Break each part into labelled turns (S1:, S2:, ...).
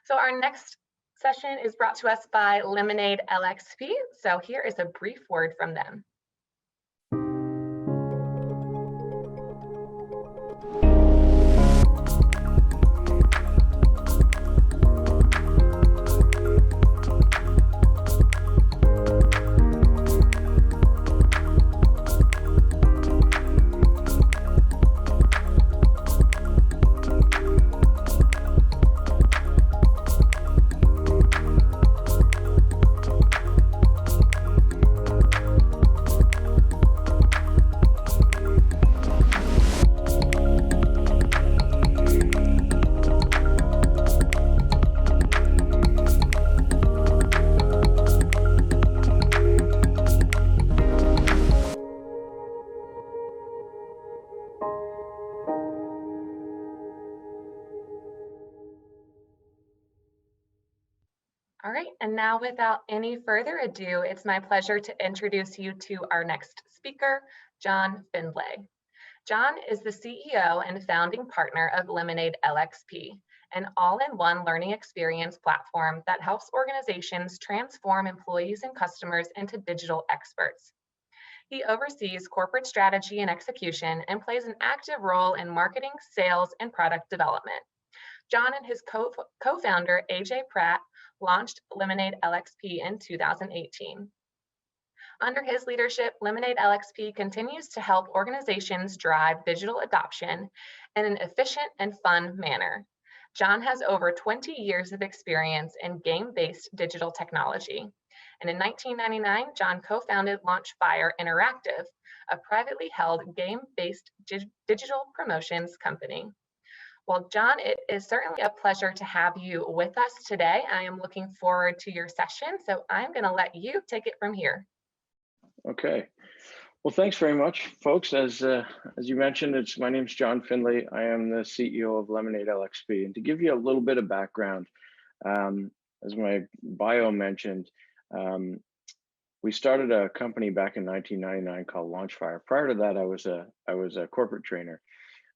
S1: So our next session is brought to us by LemonadeLXP. So here is a brief word from them. All right, and now without any further ado, it's my pleasure to introduce you to our next speaker, John Findlay. John is the CEO and founding partner of LemonadeLXP, an all-in-one learning experience platform that helps organizations transform employees and customers into digital experts. He oversees corporate strategy and execution and plays an active role in marketing, sales, and product development. John and his co-founder, AJ Pratt, launched LemonadeLXP in 2018. Under his leadership, LemonadeLXP continues to help organizations drive digital adoption in an efficient and fun manner. John has over 20 years of experience in game-based digital technology. And in 1999, John co-founded Launchfire Interactive, a privately held game-based digital promotions company. Well, John, it is certainly a pleasure to have you with us today. I am looking forward to your session, so I'm going to let you take it from here.
S2: Okay. Well, thanks very much, folks. As you mentioned, my name's John Findlay. I am the CEO of LemonadeLXP. And to give you a little bit of background, as my bio mentioned, we started a company back in 1999 called Launchfire. Prior to that, I was a corporate trainer.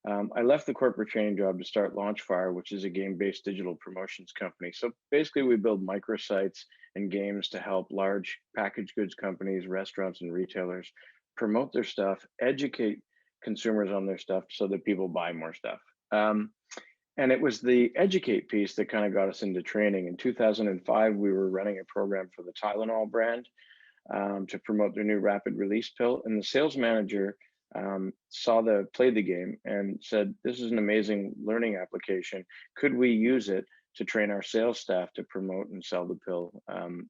S2: I left the corporate training job to start Launchfire, which is a game-based digital promotions company. So basically we build microsites and games to help large packaged goods companies, restaurants, and retailers promote their stuff, educate consumers on their stuff so that people buy more stuff. And it was the educate piece that kind of got us into training. In 2005, we were running a program for the Tylenol brand to promote their new rapid release pill. And the sales manager played the game and said, this is an amazing learning application. Could we use it to train our sales staff to promote and sell the pill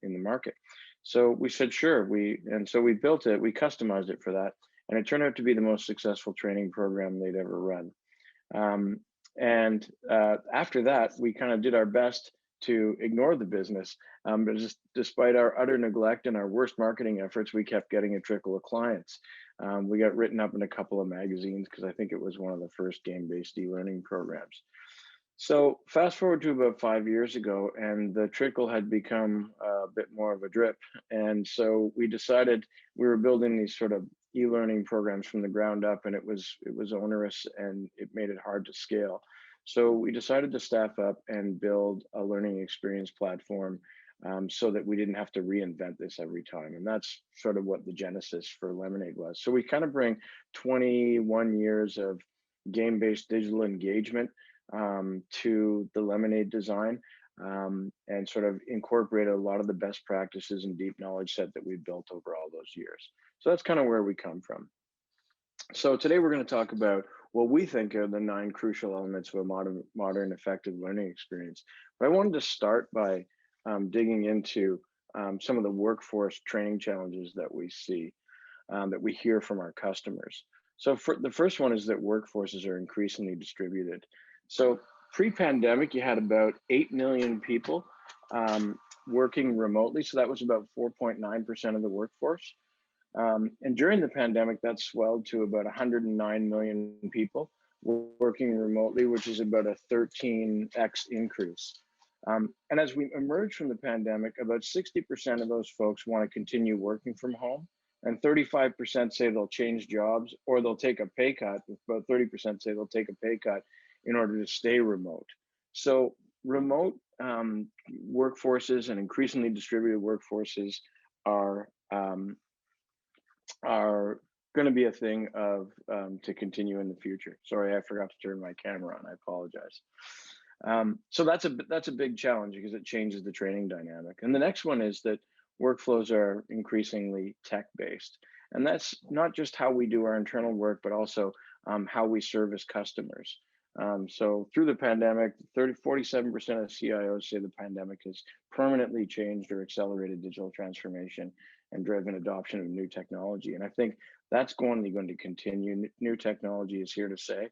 S2: in the market? So we said, sure. So we built it, we customized it for that. And it turned out to be the most successful training program they'd ever run. After that, we kind of did our best to ignore the business. But despite our utter neglect and our worst marketing efforts, we kept getting a trickle of clients. We got written up in a couple of magazines because I think it was one of the first game-based e-learning programs. So fast forward to about 5 years ago, and the trickle had become a bit more of a drip. And so we decided we were building these sort of e-learning programs from the ground up, and it was onerous and it made it hard to scale. So we decided to staff up and build a learning experience platform so that we didn't have to reinvent this every time. And that's sort of what the genesis for Lemonade was. So we kind of bring 21 years of game-based digital engagement to the Lemonade design and sort of incorporate a lot of the best practices and deep knowledge set that we've built over all those years. So that's kind of where we come from. So today we're going to talk about what we think are the 9 crucial elements of a modern effective learning experience. But I wanted to start by digging into some of the workforce training challenges that we see, that we hear from our customers. So the first one is that workforces are increasingly distributed. So pre-pandemic, you had about 8 million people working remotely. So that was about 4.9% of the workforce. And during the pandemic, that swelled to about 109 million people working remotely, which is about a 13x increase. And as we emerge from the pandemic, about 60% of those folks want to continue working from home, and 35% say they'll change jobs or they'll take a pay cut. About 30% say they'll take a pay cut in order to stay remote. So remote workforces and increasingly distributed workforces are are going to be a thing of to continue in the future. Sorry, I forgot to turn my camera on. I apologize. So that's a big challenge because it changes the training dynamic. And the next one is that workflows are increasingly tech-based, and that's not just how we do our internal work, but also how we service customers. So through the pandemic, 47% of CIOs say the pandemic has permanently changed or accelerated digital transformation and driven adoption of new technology. And I think that's only going to continue. New technology is here to stay.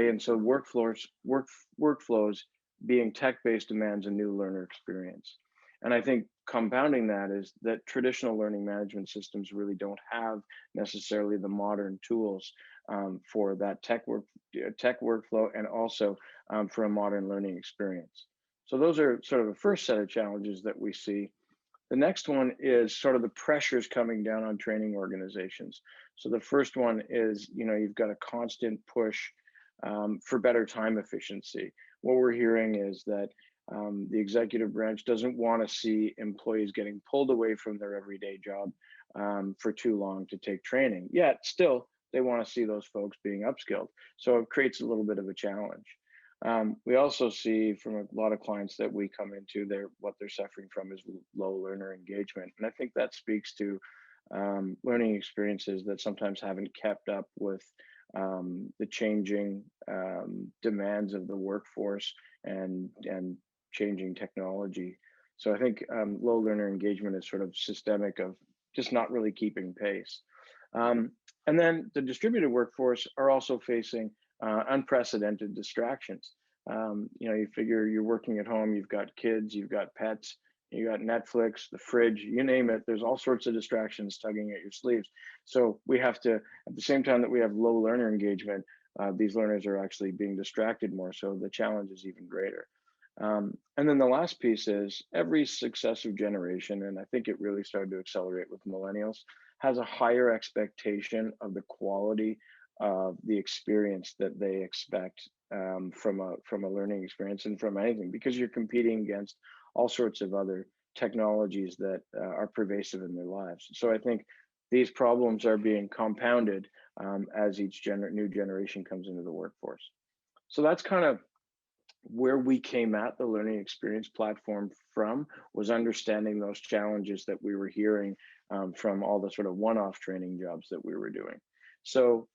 S2: And so workflows being tech-based demands a new learner experience. And I think compounding that is that traditional learning management systems really don't have necessarily the modern tools for that tech workflow, and also for a modern learning experience. So those are sort of the first set of challenges that we see. The next one is sort of the pressures coming down on training organizations. So the first one is, you've got a constant push for better time efficiency. What we're hearing is that the executive branch doesn't want to see employees getting pulled away from their everyday job for too long to take training. Yet still, they want to see those folks being upskilled. So it creates a little bit of a challenge. We also see from a lot of clients that we come into, what they're suffering from is low learner engagement. And I think that speaks to learning experiences that sometimes haven't kept up with the changing demands of the workforce and changing technology. So I think low learner engagement is sort of systemic of just not really keeping pace. And then the distributed workforce are also facing unprecedented distractions. You figure you're working at home, you've got kids, you've got pets, you got Netflix, the fridge, you name it. There's all sorts of distractions tugging at your sleeves. So we have to, at the same time that we have low learner engagement, these learners are actually being distracted more. So the challenge is even greater. And then the last piece is every successive generation, and I think it really started to accelerate with millennials, has a higher expectation of the quality of the experience that they expect from a learning experience and from anything, because you're competing against all sorts of other technologies that are pervasive in their lives. So I think these problems are being compounded as each new generation comes into the workforce. So that's kind of where we came at the learning experience platform from, was understanding those challenges that we were hearing from all the sort of one-off training jobs that we were doing. So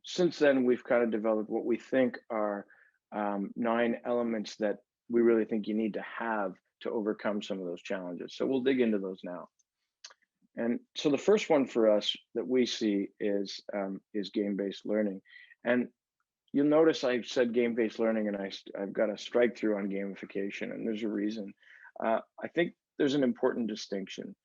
S2: since then, we've kind of developed what we think are 9 elements that we really think you need to have to overcome some of those challenges. So we'll dig into those now. And so the first one for us that we see is game-based learning. And you'll notice I said game-based learning, and I've got a strike through on gamification, and there's a reason. I think there's an important distinction.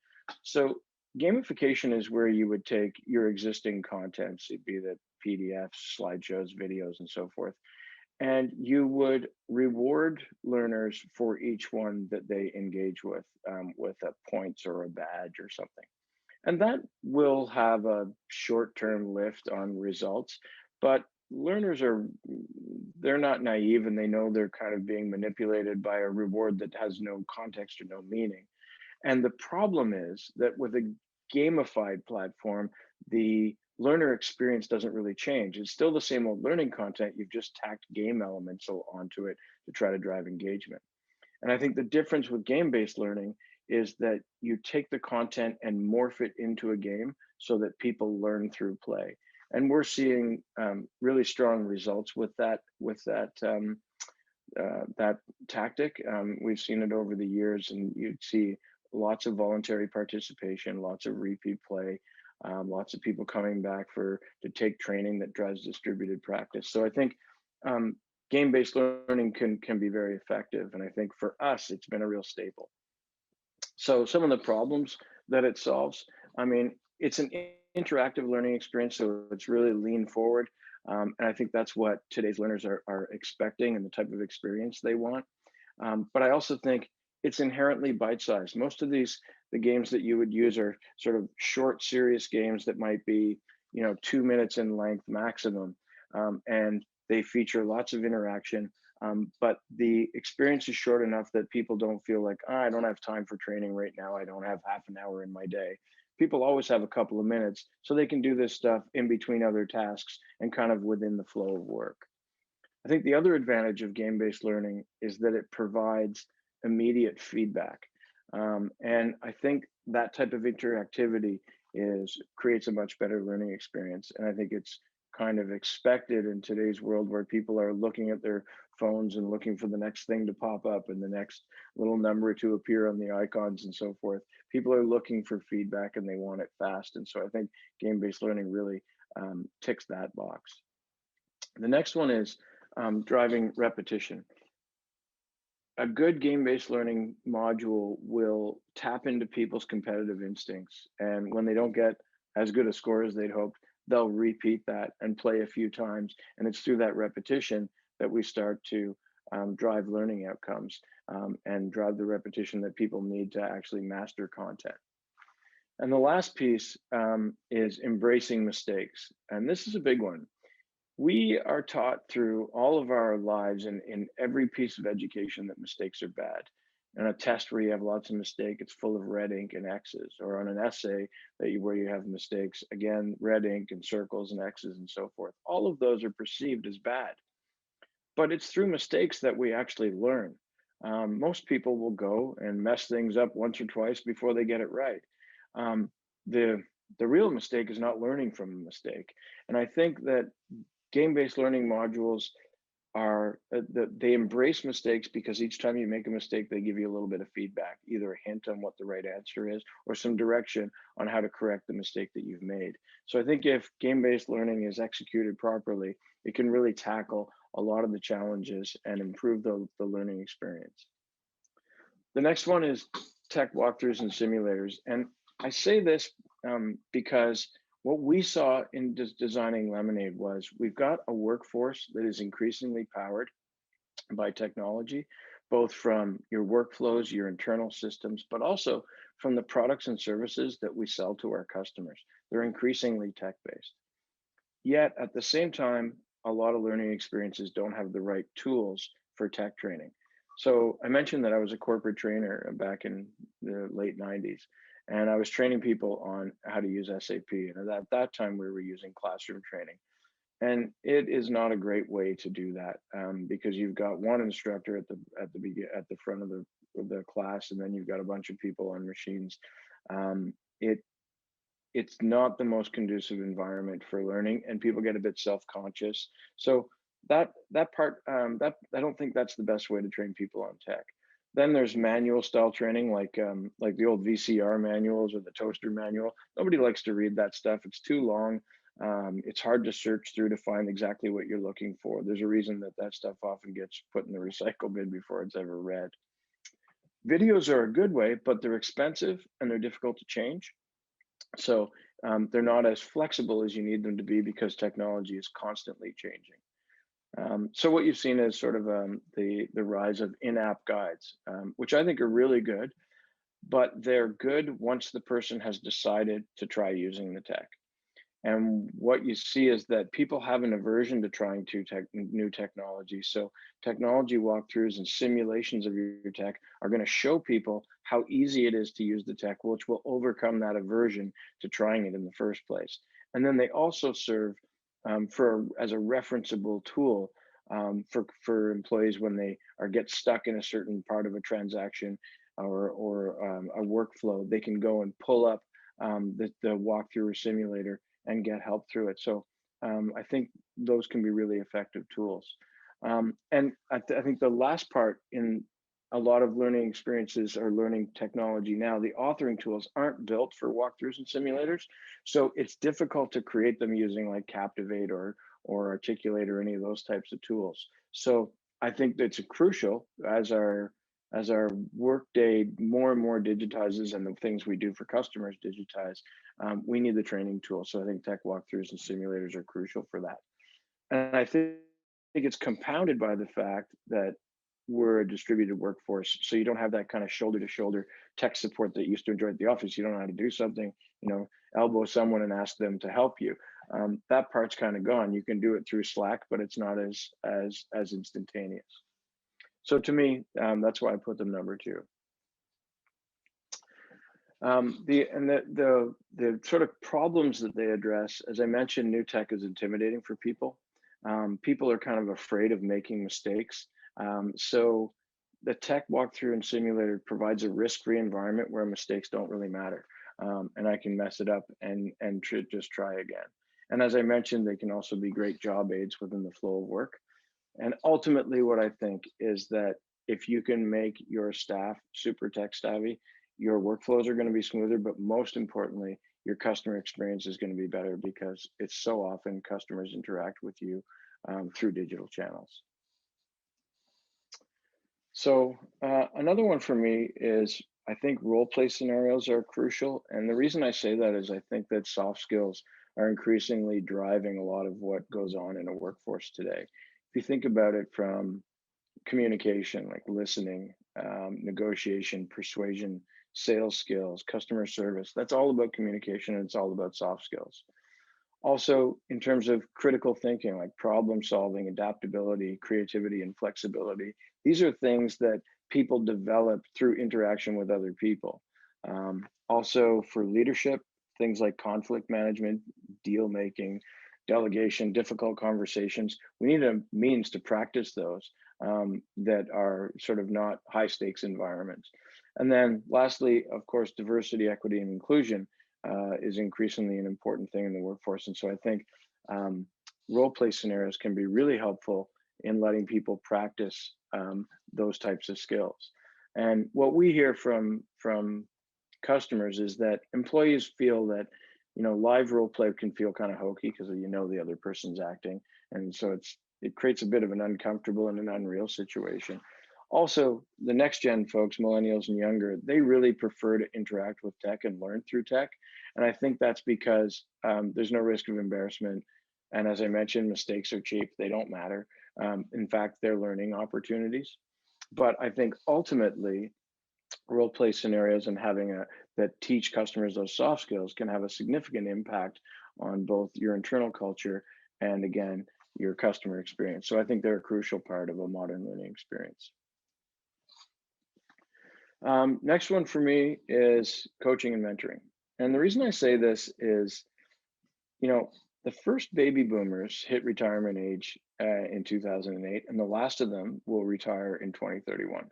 S2: So gamification is where you would take your existing contents, it'd be the PDFs, slideshows, videos, and so forth, and you would reward learners for each one that they engage with a points or a badge or something. And that will have a short-term lift on results, but learners they're not naive, and they know they're kind of being manipulated by a reward that has no context or no meaning. And the problem is that with a gamified platform, the learner experience doesn't really change. It's still the same old learning content. You've just tacked game elements onto it to try to drive engagement. And I think the difference with game-based learning is that you take the content and morph it into a game so that people learn through play. And we're seeing really strong results with that tactic. We've seen it over the years, and you'd see lots of voluntary participation, lots of repeat play, lots of people coming back to take training that drives distributed practice. So I think game-based learning can be very effective. And I think for us, it's been a real staple. So some of the problems that it solves, I mean, it's an interactive learning experience, so it's really lean forward. And I think that's what today's learners are expecting and the type of experience they want. But I also think it's inherently bite-sized. Most of the games that you would use are sort of short, serious games that might be, 2 minutes in length maximum. And they feature lots of interaction. but the experience is short enough that people don't feel like, I don't have time for training right now. I don't have half an hour in my day. People always have a couple of minutes so they can do this stuff in between other tasks and kind of within the flow of work. I think the other advantage of game-based learning is that it provides immediate feedback. And I think that type of interactivity creates a much better learning experience. And I think it's kind of expected in today's world where people are looking at their phones and looking for the next thing to pop up and the next little number to appear on the icons and so forth. People are looking for feedback and they want it fast. And so I think game-based learning really ticks that box. The next one is driving repetition. A good game-based learning module will tap into people's competitive instincts. And when they don't get as good a score as they'd hoped, they'll repeat that and play a few times. And it's through that repetition that we start to drive learning outcomes and drive the repetition that people need to actually master content. And the last piece is embracing mistakes. And this is a big one. We are taught through all of our lives and in every piece of education that mistakes are bad. On a test where you have lots of mistakes, it's full of red ink and X's, or on an essay where you have mistakes, again, red ink and circles and X's and so forth. All of those are perceived as bad. But it's through mistakes that we actually learn. Most people will go and mess things up once or twice before they get it right. The real mistake is not learning from a mistake. And I think that game-based learning modules they embrace mistakes because each time you make a mistake, they give you a little bit of feedback, either a hint on what the right answer is or some direction on how to correct the mistake that you've made. So I think if game-based learning is executed properly, it can really tackle a lot of the challenges and improve the learning experience. The next one is tech walkthroughs and simulators. And I say this because what we saw in designing Lemonade was we've got a workforce that is increasingly powered by technology, both from your workflows, your internal systems, but also from the products and services that we sell to our customers. They're increasingly tech-based. Yet at the same time, a lot of learning experiences don't have the right tools for tech training. So I mentioned that I was a corporate trainer back in the late 90s. And I was training people on how to use SAP. And at that time, we were using classroom training. And it is not a great way to do that because you've got one instructor at the front of the class, and then you've got a bunch of people on machines. It's not the most conducive environment for learning, and people get a bit self-conscious. So that part, I don't think that's the best way to train people on tech. Then there's manual style training, like the old VCR manuals or the toaster manual. Nobody likes to read that stuff. It's too long. It's hard to search through to find exactly what you're looking for. There's a reason that stuff often gets put in the recycle bin before it's ever read. Videos are a good way, but they're expensive and they're difficult to change. So they're not as flexible as you need them to be because technology is constantly changing. So what you've seen is sort of the rise of in-app guides, which I think are really good, but they're good once the person has decided to try using the tech. And what you see is that people have an aversion to trying new technology. So technology walkthroughs and simulations of your tech are going to show people how easy it is to use the tech, which will overcome that aversion to trying it in the first place. And then they also serve as a referenceable tool for employees when they get stuck in a certain part of a transaction or a workflow. They can go and pull up the walkthrough or simulator and get help through it. So I think those can be really effective tools. And I think the last part in a lot of learning experiences or learning technology now, the authoring tools aren't built for walkthroughs and simulators. So it's difficult to create them using like Captivate or Articulate or any of those types of tools. So I think that's crucial as our workday more and more digitizes and the things we do for customers digitize, we need the training tools. So I think tech walkthroughs and simulators are crucial for that. And I think it's compounded by the fact that we're a distributed workforce. So you don't have that kind of shoulder to shoulder tech support that you used to enjoy at the office. You don't know how to do something, elbow someone and ask them to help you. That part's kind of gone. You can do it through Slack, but it's not as instantaneous. So to me, that's why I put them number two. The sort of problems that they address, as I mentioned, new tech is intimidating for people. People are kind of afraid of making mistakes. So the tech walkthrough and simulator provides a risk-free environment where mistakes don't really matter, and I can mess it up and just try again. And as I mentioned, they can also be great job aids within the flow of work. And ultimately, what I think is that if you can make your staff super tech savvy, your workflows are going to be smoother, but most importantly, your customer experience is going to be better because it's so often customers interact with you through digital channels. So another one for me is I think role play scenarios are crucial. And the reason I say that is I think that soft skills are increasingly driving a lot of what goes on in a workforce today. If you think about it from communication, like listening, negotiation, persuasion, sales skills, customer service, that's all about communication and it's all about soft skills. Also, in terms of critical thinking, like problem solving, adaptability, creativity, and flexibility, these are things that people develop through interaction with other people. Also, for leadership, things like conflict management, deal making, delegation, difficult conversations, we need a means to practice those that are sort of not high stakes environments. And then lastly, of course, diversity, equity, and inclusion is increasingly an important thing in the workforce. And so I think role play scenarios can be really helpful in letting people practice those types of skills. And what we hear from customers is that employees feel that live role play can feel kind of hokey because the other person's acting, and so it creates a bit of an uncomfortable and an unreal situation. Also, the next gen folks, millennials and younger, they really prefer to interact with tech and learn through tech. And I think that's because there's no risk of embarrassment. And as I mentioned, mistakes are cheap, they don't matter. In fact, they're learning opportunities. But I think ultimately, role play scenarios and having that teach customers those soft skills can have a significant impact on both your internal culture and again, your customer experience. So I think they're a crucial part of a modern learning experience. Next one for me is coaching and mentoring. And the reason I say this is, the first baby boomers hit retirement age in 2008, and the last of them will retire in 2031.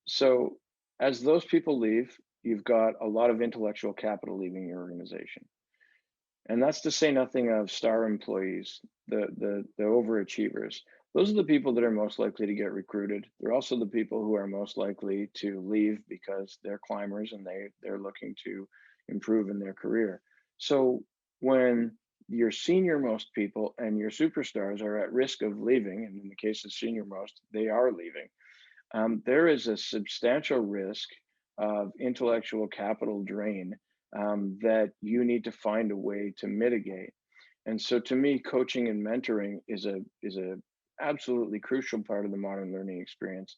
S2: So as those people leave, you've got a lot of intellectual capital leaving your organization. And that's to say nothing of star employees, the overachievers. Those are the people that are most likely to get recruited. They're also the people who are most likely to leave because they're climbers and they're looking to improve in their career. So when your senior most people and your superstars are at risk of leaving, and in the case of senior most, they are leaving, there is a substantial risk of intellectual capital drain that you need to find a way to mitigate. And so to me, coaching and mentoring is a absolutely crucial part of the modern learning experience,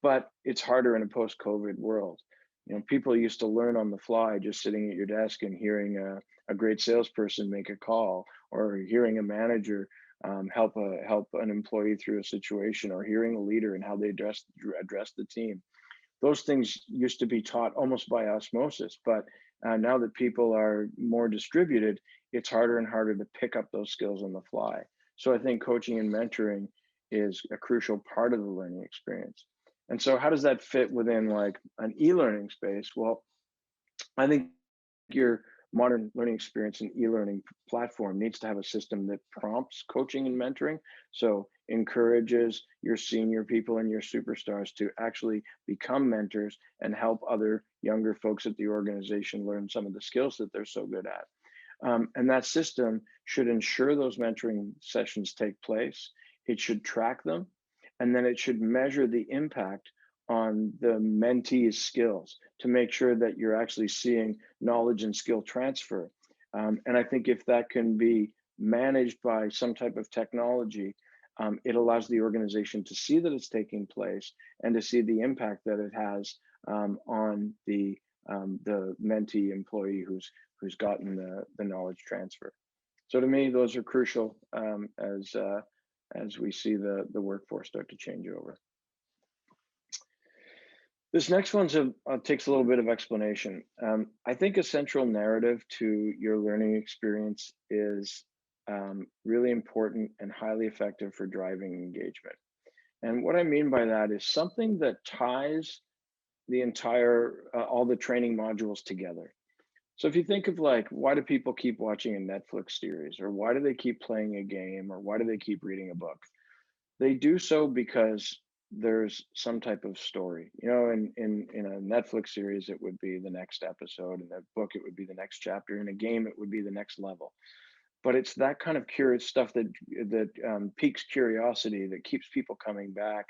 S2: but it's harder in a post-COVID world. People used to learn on the fly, just sitting at your desk and hearing a great salesperson make a call, or hearing a manager help an employee through a situation, or hearing a leader and how they address the team. Those things used to be taught almost by osmosis, but now that people are more distributed, it's harder and harder to pick up those skills on the fly. So I think coaching and mentoring is a crucial part of the learning experience. And so how does that fit within like an e-learning space? Well, I think your modern learning experience and e-learning platform needs to have a system that prompts coaching and mentoring. So encourages your senior people and your superstars to actually become mentors and help other younger folks at the organization learn some of the skills that they're so good at. And that system should ensure those mentoring sessions take place. It should track them, and then it should measure the impact on the mentee's skills to make sure that you're actually seeing knowledge and skill transfer. And I think if that can be managed by some type of technology, it allows the organization to see that it's taking place and to see the impact that it has on the mentee employee who's gotten the knowledge transfer. So to me, those are crucial as as we see the workforce start to change over. This next one takes a little bit of explanation. I think a central narrative to your learning experience is really important and highly effective for driving engagement. And what I mean by that is something that ties the entire, all the training modules together. So if you think of like, why do people keep watching a Netflix series, or why do they keep playing a game, or why do they keep reading a book? They do so because there's some type of story. You know, in a Netflix series, it would be the next episode. In a book, it would be the next chapter. In a game, it would be the next level. But it's that kind of curious stuff that piques curiosity, that keeps people coming back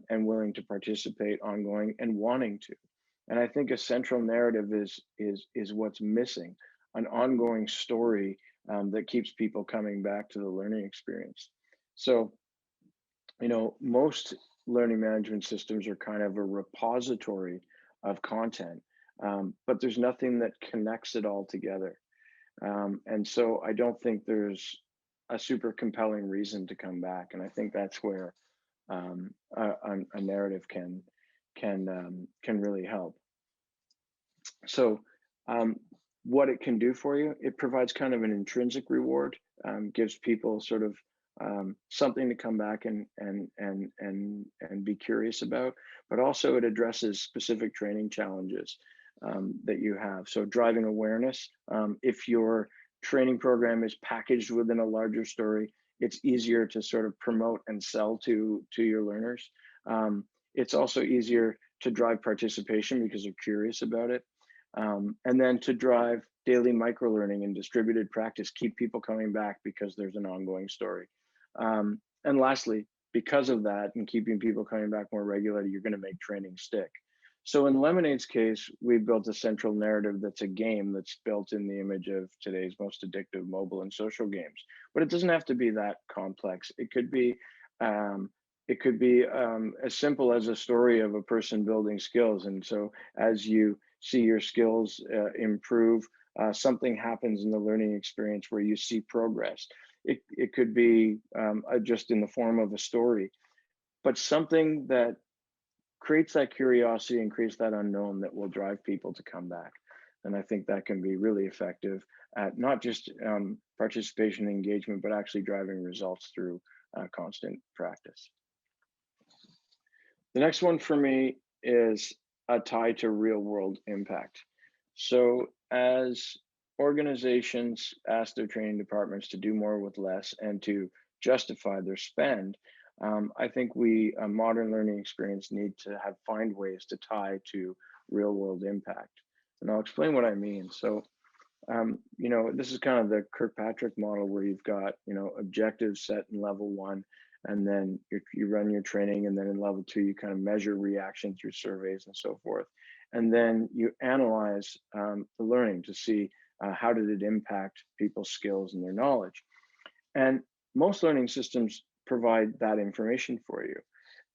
S2: and willing to participate ongoing and wanting to. And I think a central narrative is what's missing, an ongoing story that keeps people coming back to the learning experience. So, you know, most learning management systems are kind of a repository of content, but there's nothing that connects it all together. And so I don't think there's a super compelling reason to come back. And I think that's where a narrative can really help. So what it can do for you, it provides kind of an intrinsic reward, gives people sort of something to come back and be curious about, but also it addresses specific training challenges that you have. So driving awareness, if your training program is packaged within a larger story, it's easier to sort of promote and sell to your learners. It's also easier to drive participation because they're curious about it. And then to drive daily microlearning and distributed practice, keep people coming back because there's an ongoing story. And lastly, because of that and keeping people coming back more regularly, you're going to make training stick. So in Lemonade's case, we built a central narrative that's a game that's built in the image of today's most addictive mobile and social games. But it doesn't have to be that complex. It could be as simple as a story of a person building skills. And so as you see your skills improve, something happens in the learning experience where you see progress. It could be just in the form of a story, but something that creates that curiosity and creates that unknown that will drive people to come back. And I think that can be really effective at not just participation and engagement, but actually driving results through constant practice. The next one for me is a tie to real world impact. So as organizations ask their training departments to do more with less and to justify their spend, I think a modern learning experience need to find ways to tie to real world impact. And I'll explain what I mean. So, you know, this is kind of the Kirkpatrick model where you've got, you know, objectives set in level 1, and then you run your training, and then in level 2, you kind of measure reaction through surveys and so forth. And then you analyze the learning to see how did it impact people's skills and their knowledge. And most learning systems provide that information for you.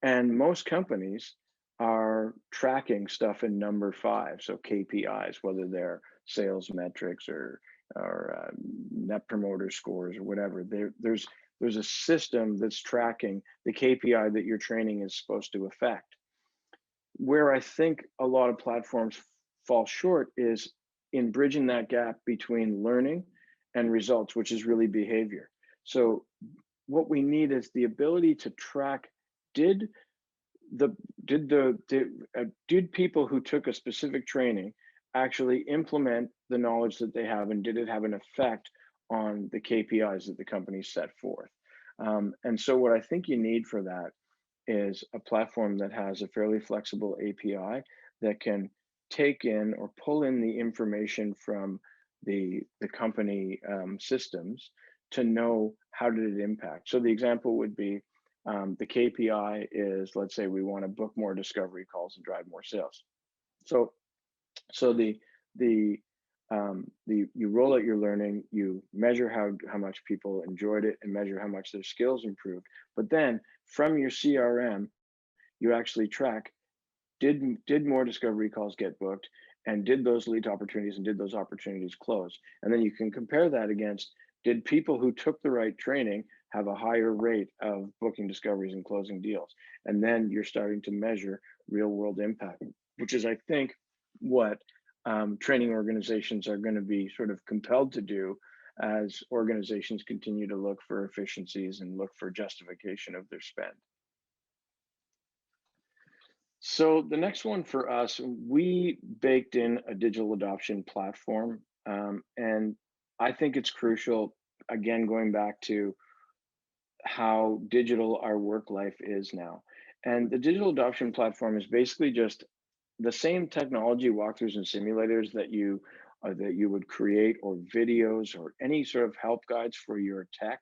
S2: And most companies are tracking stuff in number 5, so KPIs, whether they're sales metrics or net promoter scores or whatever. There's a system that's tracking the KPI that your training is supposed to affect. Where I think a lot of platforms fall short is in bridging that gap between learning and results, which is really behavior. So what we need is the ability to track, did people who took a specific training actually implement the knowledge that they have, and did it have an effect on the KPIs that the company set forth? And so what I think you need for that is a platform that has a fairly flexible API that can take in or pull in the information from the company systems to know how did it impact. So the example would be the KPI is, let's say we want to book more discovery calls and drive more sales. So you roll out your learning, you measure how much people enjoyed it and measure how much their skills improved. But then from your CRM, you actually track, did more discovery calls get booked, and did those lead opportunities and did those opportunities close? And then you can compare that against, did people who took the right training have a higher rate of booking discoveries and closing deals. And then you're starting to measure real world impact, which is, I think, what training organizations are going to be sort of compelled to do as organizations continue to look for efficiencies and look for justification of their spend. So the next one for us, we baked in a digital adoption platform, and I think it's crucial, again, going back to how digital our work life is now. And the digital adoption platform is basically just the same technology walkthroughs and simulators that you would create, or videos, or any sort of help guides for your tech,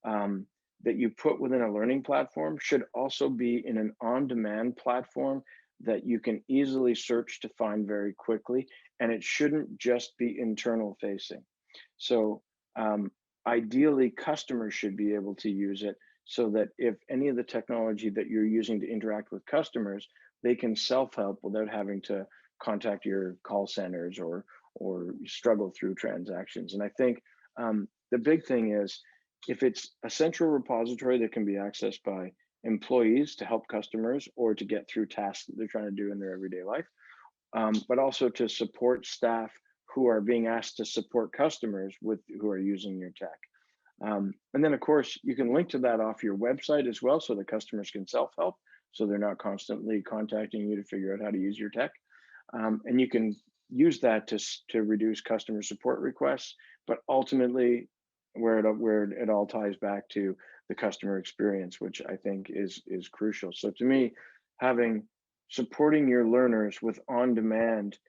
S2: um, that you put within a learning platform should also be in an on-demand platform that you can easily search to find very quickly, and it shouldn't just be internal facing. So ideally, customers should be able to use it, so that if any of the technology that you're using to interact with customers, they can self-help without having to contact your call centers or struggle through transactions. And I think the big thing is, if it's a central repository that can be accessed by employees to help customers or to get through tasks that they're trying to do in their everyday life, but also to support staff who are being asked to support customers who are using your tech. And then, of course, you can link to that off your website as well, so the customers can self-help, so they're not constantly contacting you to figure out how to use your tech. And you can use that to reduce customer support requests, but ultimately, where it all ties back to the customer experience, which I think is crucial. So to me, supporting your learners with on-demand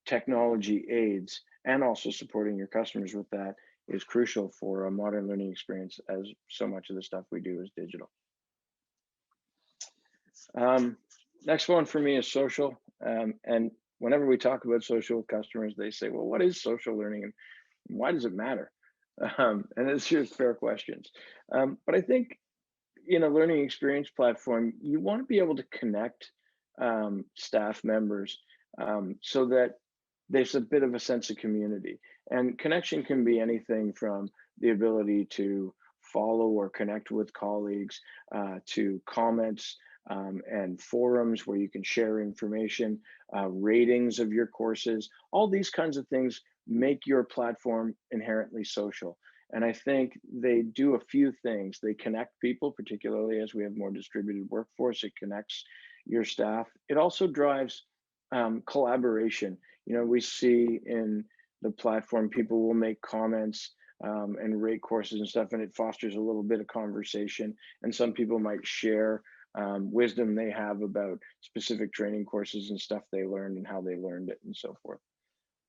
S2: technology aids, and also supporting your customers with that, is crucial for a modern learning experience, as so much of the stuff we do is digital. Next one for me is social. And whenever we talk about social with customers, they say, well, what is social learning and why does it matter? And it's just fair questions. But I think in a learning experience platform, you want to be able to connect staff members, so that there's a bit of a sense of community. And connection can be anything from the ability to follow or connect with colleagues, to comments and forums where you can share information, ratings of your courses. All these kinds of things make your platform inherently social. And I think they do a few things. They connect people, particularly as we have more distributed workforce. It connects your staff. It also drives collaboration. You know, we see in the platform, people will make comments and rate courses and stuff, and it fosters a little bit of conversation. And some people might share wisdom they have about specific training courses and stuff they learned and how they learned it and so forth.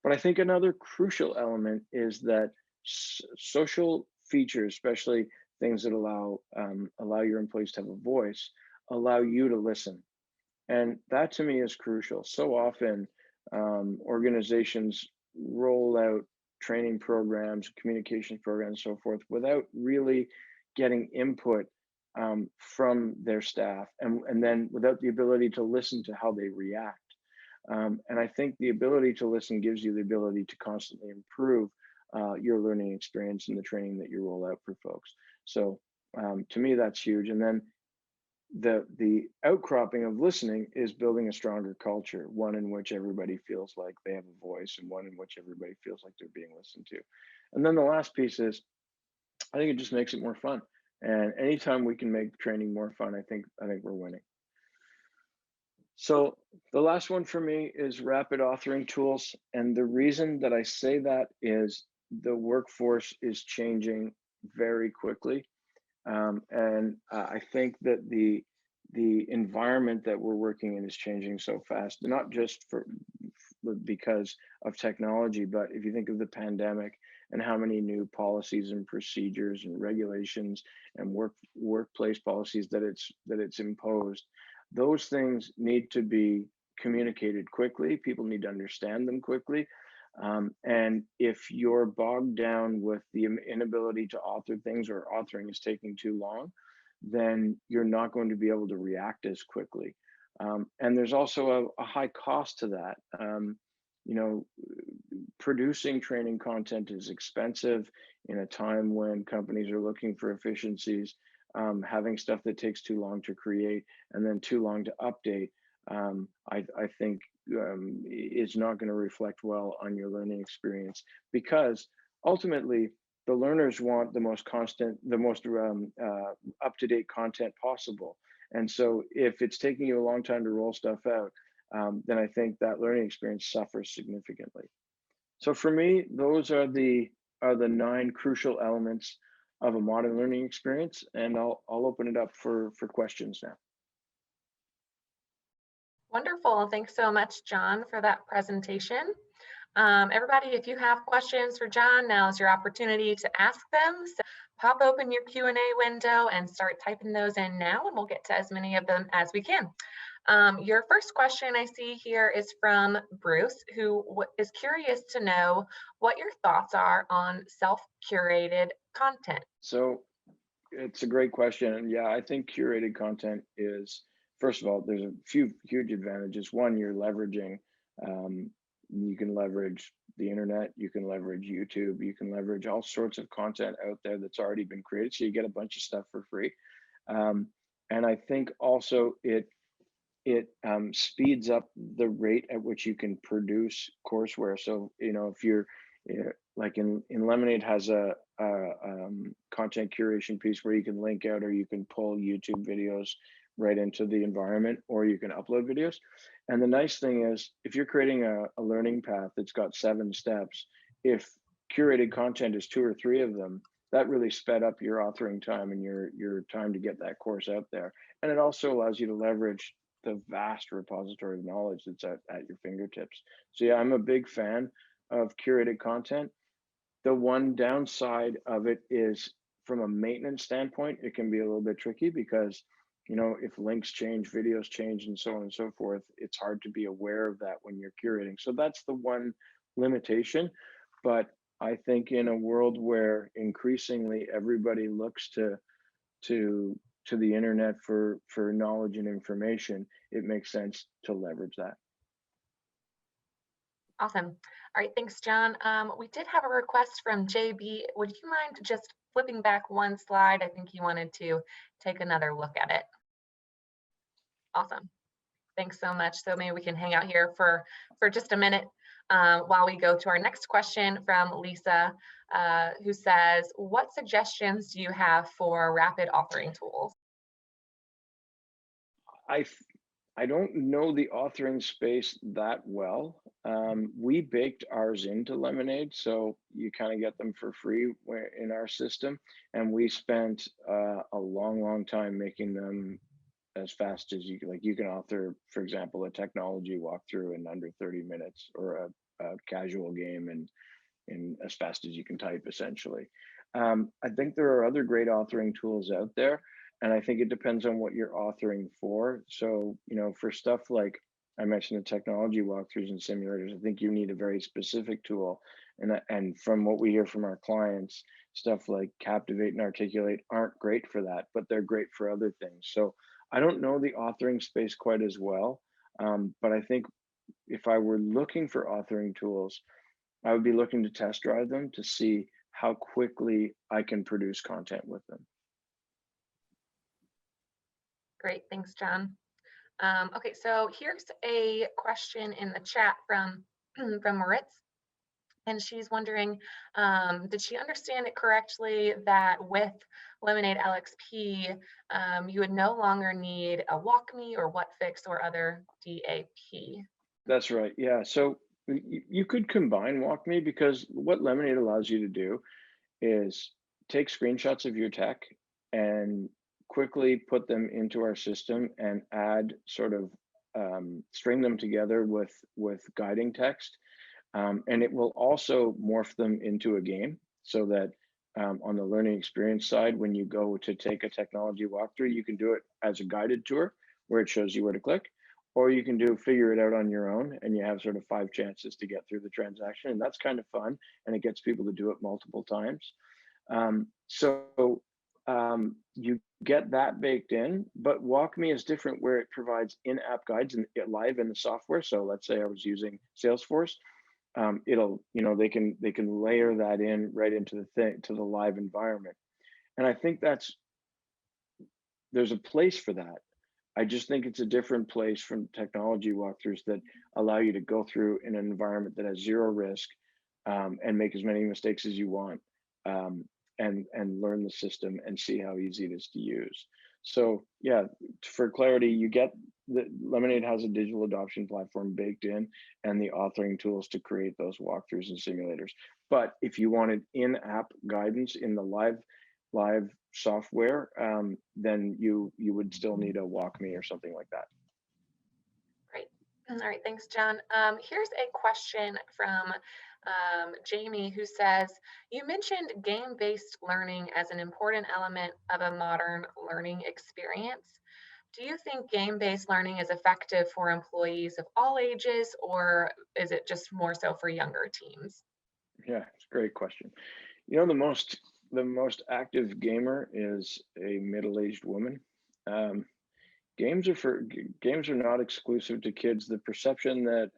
S2: But I think another crucial element is that social features, especially things that allow your employees to have a voice, allow you to listen. And that to me is crucial. So often organizations roll out training programs, communication programs, and so forth, without really getting input from their staff, and then without the ability to listen to how they react. And I think the ability to listen gives you the ability to constantly improve your learning experience and the training that you roll out for folks. So to me, that's huge. And then the outcropping of listening is building a stronger culture, one in which everybody feels like they have a voice, and one in which everybody feels like they're being listened to. And then the last piece is, I think it just makes it more fun. And anytime we can make training more fun, I think we're winning. So the last one for me is rapid authoring tools. And the reason that I say that is the workforce is changing very quickly. And I think that the environment that we're working in is changing so fast, not just because of technology, but if you think of the pandemic and how many new policies and procedures and regulations and workplace policies that it's imposed, those things need to be communicated quickly. People need to understand them quickly. And if you're bogged down with the inability to author things, or authoring is taking too long, then you're not going to be able to react as quickly. And there's also a high cost to that. you know, producing training content is expensive in a time when companies are looking for efficiencies. Having stuff that takes too long to create and then too long to update, I think is not going to reflect well on your learning experience, because ultimately the learners want the most constant, the most up-to-date content possible. And so if it's taking you a long time to roll stuff out, then I think that learning experience suffers significantly. So for me, those are the 9 crucial elements of a modern learning experience, and I'll open it up for questions now.
S1: Wonderful. Thanks so much, John, for that presentation. Everybody, if you have questions for John, now is your opportunity to ask them. So pop open your Q&A window and start typing those in now, and we'll get to as many of them as we can. Your first question I see here is from Bruce, who is curious to know what your thoughts are on self-curated content.
S2: So it's a great question. And yeah, I think curated content is, first of all, there's a few huge advantages. One, you're leveraging, you can leverage the internet, you can leverage YouTube, you can leverage all sorts of content out there that's already been created. So you get a bunch of stuff for free. And I think also it speeds up the rate at which you can produce courseware. So, if you're like in Lemonade has a content curation piece where you can link out, or you can pull YouTube videos right into the environment, or you can upload videos. And the nice thing is, if you're creating a learning path that's got 7 steps, if curated content is 2 or 3 of them, that really sped up your authoring time and your time to get that course out there. And it also allows you to leverage the vast repository of knowledge that's at your fingertips. So yeah, I'm a big fan of curated content. The one downside of it is, from a maintenance standpoint, it can be a little bit tricky because, if links change, videos change, and so on and so forth, it's hard to be aware of that when you're curating. So that's the one limitation. But I think in a world where increasingly everybody looks to the internet for knowledge and information, it makes sense to leverage that.
S1: Awesome. All right, thanks, John. We did have a request from JB. Would you mind just flipping back one slide? I think he wanted to take another look at it. Awesome. Thanks so much. So maybe we can hang out here for just a minute while we go to our next question from Lisa, who says, what suggestions do you have for rapid authoring tools?
S2: I don't know the authoring space that well. We baked ours into Lemonade, so you kind of get them for free in our system. And we spent a long time making them as fast as you can. Like, you can author, for example, a technology walkthrough in under 30 minutes, or a casual game in as fast as you can type, essentially. I think there are other great authoring tools out there. And I think it depends on what you're authoring for. So, for stuff like I mentioned, the technology walkthroughs and simulators, I think you need a very specific tool. And from what we hear from our clients, stuff like Captivate and Articulate aren't great for that, but they're great for other things. So I don't know the authoring space quite as well. But I think if I were looking for authoring tools, I would be looking to test drive them to see how quickly I can produce content with them.
S1: Great, thanks, John. Okay, so here's a question in the chat from Moritz, and she's wondering, did she understand it correctly that with LemonadeLXP, you would no longer need a WalkMe or WhatFix or other DAP?
S2: That's right. Yeah. So you could combine WalkMe, because what Lemonade allows you to do is take screenshots of your tech and quickly put them into our system and add sort of string them together with guiding text. And it will also morph them into a game, so that on the learning experience side, when you go to take a technology walkthrough, you can do it as a guided tour where it shows you where to click, or you can figure it out on your own, and you have sort of 5 chances to get through the transaction. And that's kind of fun, and it gets people to do it multiple times. You get that baked in, but WalkMe is different, where it provides in-app guides and live in the software. So let's say I was using Salesforce, it'll, they can layer that in right into the live environment. And I think there's a place for that. I just think it's a different place from technology walkthroughs that allow you to go through in an environment that has zero risk, and make as many mistakes as you want, and learn the system and see how easy it is to use. So yeah, for clarity, you get the Lemonade has a digital adoption platform baked in and the authoring tools to create those walkthroughs and simulators. But if you wanted in-app guidance in the live software, then you would still need a WalkMe or something like that.
S1: Great. All right, thanks, John. Here's a question from Jamie, who says, you mentioned game-based learning as an important element of a modern learning experience. Do you think game-based learning is effective for employees of all ages, or is it just more so for younger teams?
S2: Yeah, it's a great question. The most active gamer is a middle-aged woman. Um, games are not exclusive to kids. The perception that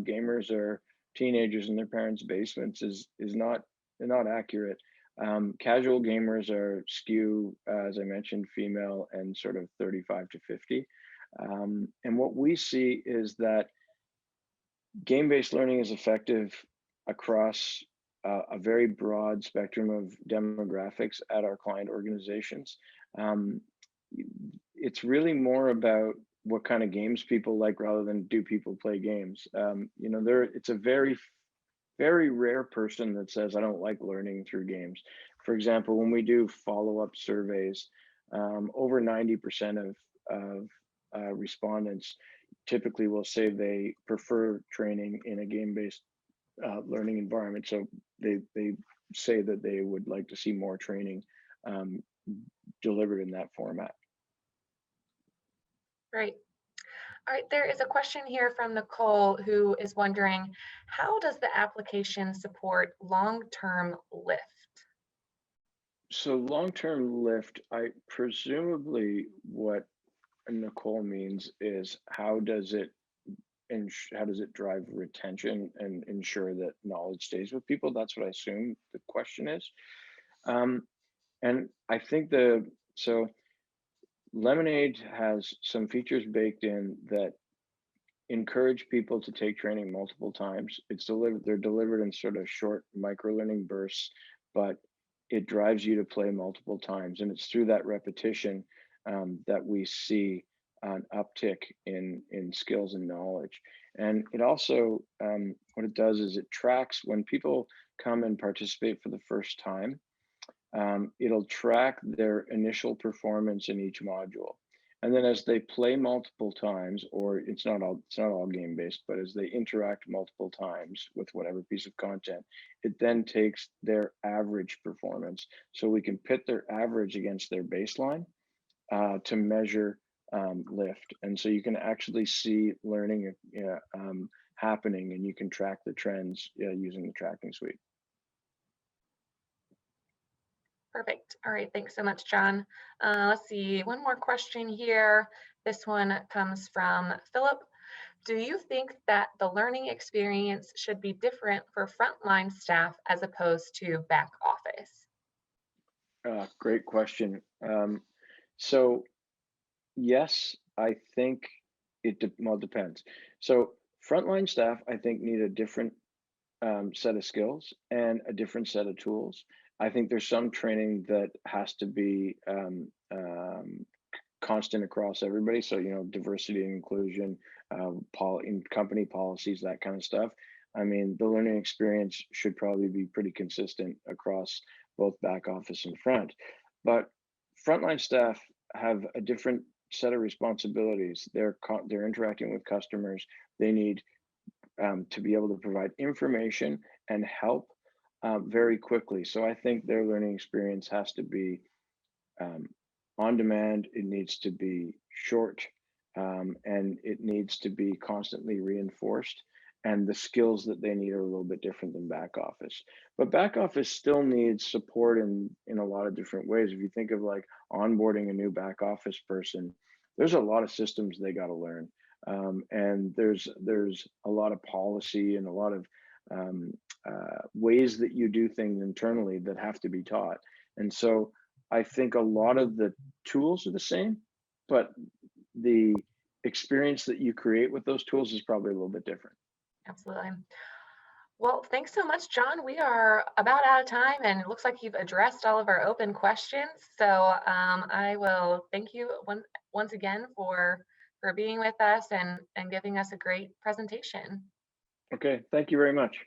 S2: gamers are teenagers in their parents' basements is not accurate. Casual gamers are skew, as I mentioned, female and sort of 35 to 50. And what we see is that game-based learning is effective across a very broad spectrum of demographics at our client organizations. Um, it's really more about what kind of games people like rather than do people play games. It's a very rare person that says, I don't like learning through games. For example, when we do follow-up surveys, over 90% of respondents typically will say they prefer training in a game-based learning environment. So they say that they would like to see more training um, delivered in that format.
S1: Great. All right, there is a question here from Nicole, who is wondering, how does the application support long-term lift?
S2: So long-term lift, I presumably what Nicole means is how does it drive retention and ensure that knowledge stays with people? That's what I assume the question is. Um, and I think so Lemonade has some features baked in that encourage people to take training multiple times. They're delivered in sort of short micro-learning bursts, but it drives you to play multiple times. And it's through that repetition that we see an uptick in skills and knowledge. And it also, what it does is it tracks when people come and participate for the first time. It'll track their initial performance in each module. And then as they play multiple times, or it's not all game based, but as they interact multiple times with whatever piece of content, it then takes their average performance. So we can pit their average against their baseline to measure lift. And so you can actually see learning happening, and you can track the trends using the tracking suite.
S1: Perfect. All right, thanks so much, John. Let's see, one more question here. This one comes from Philip. Do you think that the learning experience should be different for frontline staff as opposed to back office?
S2: Great question. So yes, I think depends. So frontline staff, I think, need a different set of skills and a different set of tools. I think there's some training that has to be constant across everybody. So, diversity and inclusion, in company policies, that kind of stuff. I mean, the learning experience should probably be pretty consistent across both back office and front. But frontline staff have a different set of responsibilities. They're interacting with customers. They need to be able to provide information and help very quickly. So I think their learning experience has to be on demand. It needs to be short, and it needs to be constantly reinforced. And the skills that they need are a little bit different than back office. But back office still needs support in a lot of different ways. If you think of like onboarding a new back office person, there's a lot of systems they got to learn. And there's a lot of policy and a lot of ways that you do things internally that have to be taught. And so I think a lot of the tools are the same, but the experience that you create with those tools is probably a little bit different.
S1: Absolutely. Well, thanks so much, John. We are about out of time, and it looks like you've addressed all of our open questions. So I will thank you once again for being with us and giving us a great presentation.
S2: Okay, thank you very much.